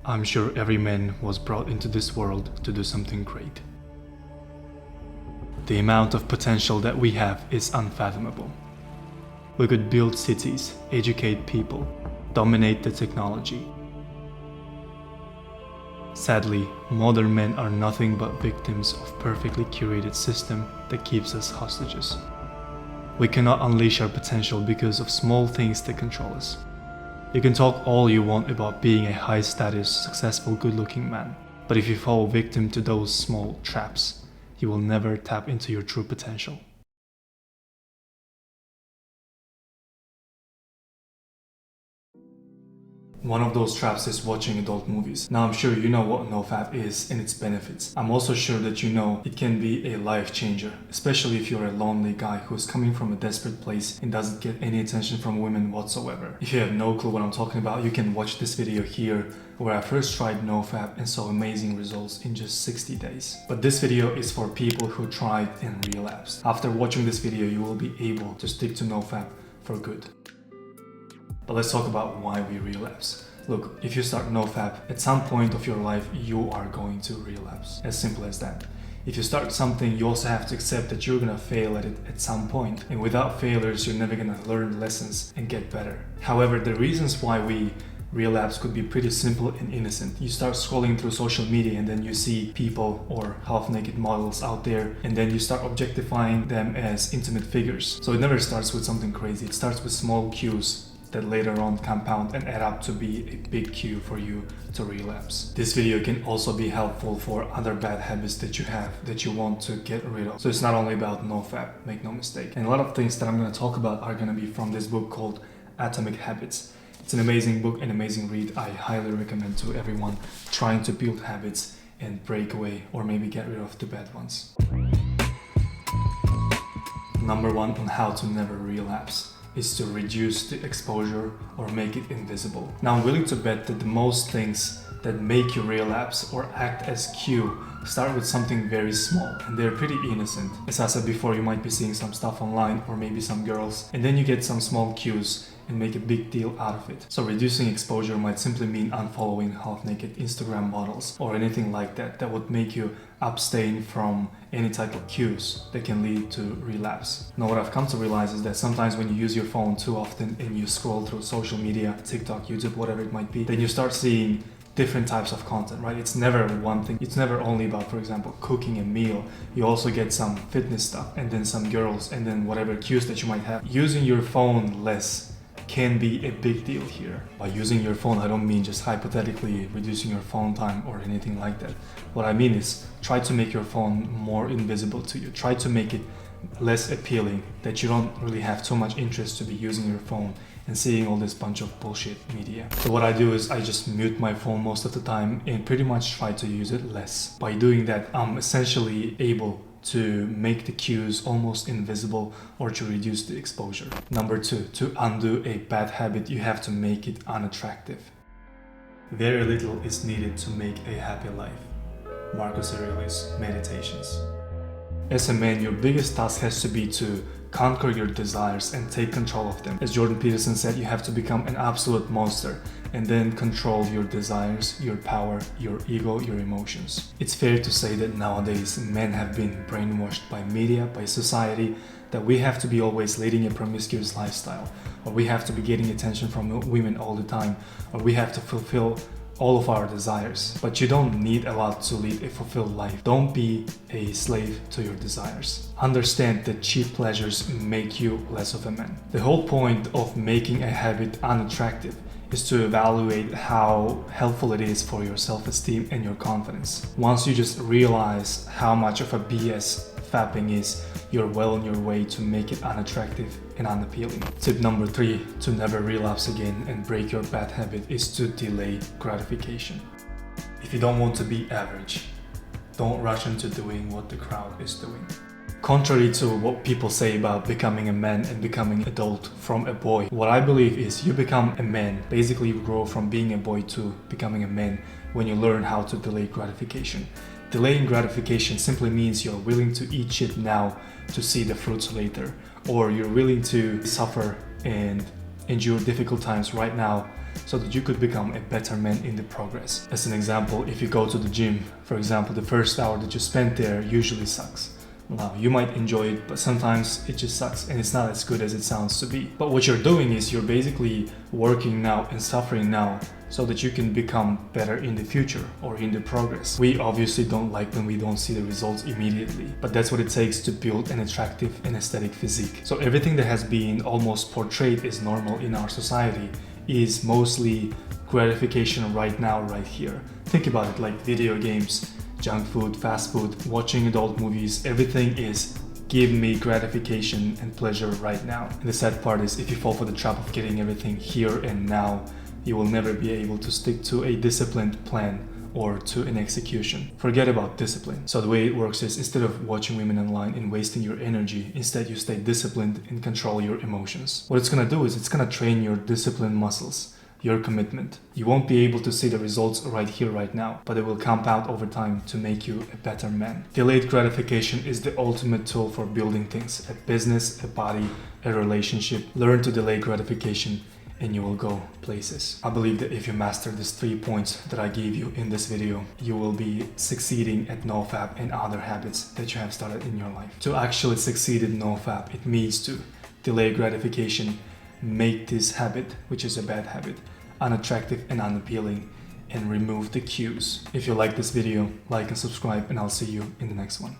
I'm sure every man was brought into this world to do something great. The amount of potential that we have is unfathomable. We could build cities, educate people, dominate the technology. Sadly, modern men are nothing but victims of perfectly curated system that keeps us hostages. We cannot unleash our potential because of small things that control us. You can talk all you want about being a high-status, successful, good-looking man, but if you fall victim to those small traps, you will never tap into your true potential. One of those traps is watching adult movies. Now I'm sure you know what NoFap is and its benefits. I'm also sure that you know it can be a life changer, especially if you're a lonely guy who's coming from a desperate place and doesn't get any attention from women whatsoever. If you have no clue what I'm talking about, you can watch this video here where I first tried NoFap and saw amazing results in just 60 days. But this video is for people who tried and relapsed. After watching this video, you will be able to stick to NoFap for good. But let's talk about why we relapse. Look, if you start NoFap, at some point of your life, you are going to relapse. As simple as that. If you start something, you also have to accept that you're gonna fail at it at some point. And without failures, you're never gonna learn lessons and get better. However, the reasons why we relapse could be pretty simple and innocent. You start scrolling through social media and then you see people or half-naked models out there and then you start objectifying them as intimate figures. So it never starts with something crazy. It starts with small cues that later on compound and add up to be a big cue for you to relapse. This video can also be helpful for other bad habits that you have that you want to get rid of. So it's not only about NoFap, make no mistake. And a lot of things that I'm going to talk about are going to be from this book called Atomic Habits. It's an amazing book, an amazing read. I highly recommend to everyone trying to build habits and break away or maybe get rid of the bad ones. Number one on how to never relapse is to reduce the exposure or make it invisible. Now I'm willing to bet that the most things that make you relapse or act as cue start with something very small and they're pretty innocent. As I said before, you might be seeing some stuff online or maybe some girls and then you get some small cues and make a big deal out of it. So reducing exposure might simply mean unfollowing half-naked Instagram models or anything like that that would make you abstain from any type of cues that can lead to relapse. Now what I've come to realize is that sometimes when you use your phone too often and you scroll through social media, TikTok, YouTube, whatever it might be, then you start seeing different types of content, right? It's never one thing. It's never only about, for example, cooking a meal. You also get some fitness stuff and then some girls and then whatever cues that you might have. Using your phone less can be a big deal here. By using your phone, I don't mean just hypothetically reducing your phone time or anything like that. What I mean is try to make your phone more invisible to you. Try to make it less appealing, that you don't really have too much interest to be using your phone and seeing all this bunch of bullshit media. So what I do is I just mute my phone most of the time and pretty much try to use it less. By doing that, I'm essentially able to make the cues almost invisible or to reduce the exposure. Number two, to undo a bad habit, you have to make it unattractive. Very little is needed to make a happy life. Marcus Aurelius, Meditations. As a man, your biggest task has to be to conquer your desires and take control of them. As Jordan Peterson said, you have to become an absolute monster and then control your desires, your power, your ego, your emotions. It's fair to say that nowadays men have been brainwashed by media, by society, that we have to be always leading a promiscuous lifestyle, or we have to be getting attention from women all the time, or we have to fulfill all of our desires. But you don't need a lot to lead a fulfilled life. Don't be a slave to your desires. Understand that cheap pleasures make you less of a man. The whole point of making a habit unattractive is to evaluate how helpful it is for your self-esteem and your confidence. Once you just realize how much of a BS fapping is, you're well on your way to make it unattractive and unappealing. Tip number 3 to never relapse again and break your bad habit is to delay gratification. If you don't want to be average, don't rush into doing what the crowd is doing. Contrary to what people say about becoming a man and becoming adult from a boy, what I believe is you become a man. Basically, you grow from being a boy to becoming a man when you learn how to delay gratification. Delaying gratification simply means you're willing to eat shit now to see the fruits later, or you're willing to suffer and endure difficult times right now so that you could become a better man in the progress. As an example, if you go to the gym, for example, the first hour that you spend there usually sucks. Now, you might enjoy it, but sometimes it just sucks and it's not as good as it sounds to be. But what you're doing is you're basically working now and suffering now so that you can become better in the future or in the progress. We obviously don't like when we don't see the results immediately, but that's what it takes to build an attractive and aesthetic physique. So everything that has been almost portrayed as normal in our society is mostly gratification right now, right here. Think about it, like video games, junk food, fast food, watching adult movies, everything is give me gratification and pleasure right now. And the sad part is if you fall for the trap of getting everything here and now, you will never be able to stick to a disciplined plan or to an execution. Forget about discipline. So the way it works is instead of watching women online and wasting your energy, instead you stay disciplined and control your emotions. What it's gonna do is it's gonna train your discipline muscles, your commitment. You won't be able to see the results right here, right now, but it will compound over time to make you a better man. Delayed gratification is the ultimate tool for building things, a business, a body, a relationship. Learn to delay gratification and you will go places. I believe that if you master these 3 points that I gave you in this video, you will be succeeding at NoFap and other habits that you have started in your life. To actually succeed in NoFap, it means to delay gratification, make this habit, which is a bad habit, unattractive and unappealing, and remove the cues. If you like this video, like and subscribe, and I'll see you in the next one.